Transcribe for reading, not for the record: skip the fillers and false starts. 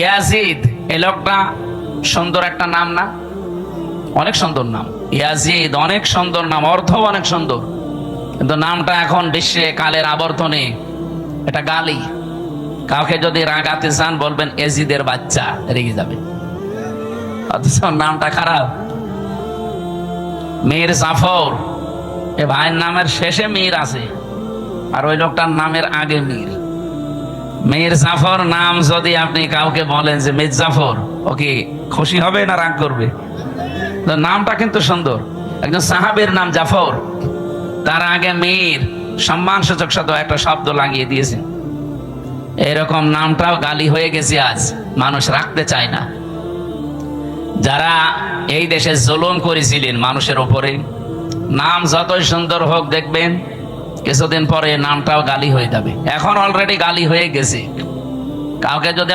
Yazid, এই লোকটা সুন্দর একটা নাম না? অনেক সুন্দর নাম ইয়াজিদ, অনেক সুন্দর নাম, অর্থ অনেক সুন্দর, কিন্তু নামটা এখন বিশ্বে কালের আবর্তনে এটা গালি। কাউকে যদি রাগাতে চান বলবেন এজিদের বাচ্চা, রেগে যাবে, অথচ নামটা খারাপ। মীর জাফর, এ ভাইয়ের নামের শেষে মীর আছে, আর ওই লোকটার নামের আগে মীর। মীর জাফর নাম যদি আপনি কাউকে বলেন যে মীর জাফর, ওকে খুশি হবে না রাগ করবে? তো নামটা কিন্তু সুন্দর। একজন সাহাবের নাম জাফর, তার আগে মীর, সম্মানসূচক শব্দ একটা শব্দ লাগিয়ে দিয়েছেন। এরকম নামটাও গালি হয়ে গেছে, আজ মানুষ রাখতে চায় না। যারা এই দেশে জুলুম করেছিলেন মানুষের উপরে, নাম যতই সুন্দর হোক দেখবেন কিছুদিন পরে নামটাও গালি হয়ে যাবে। এখন অলরেডি গালি হয়ে গেছে। কাউকে যদি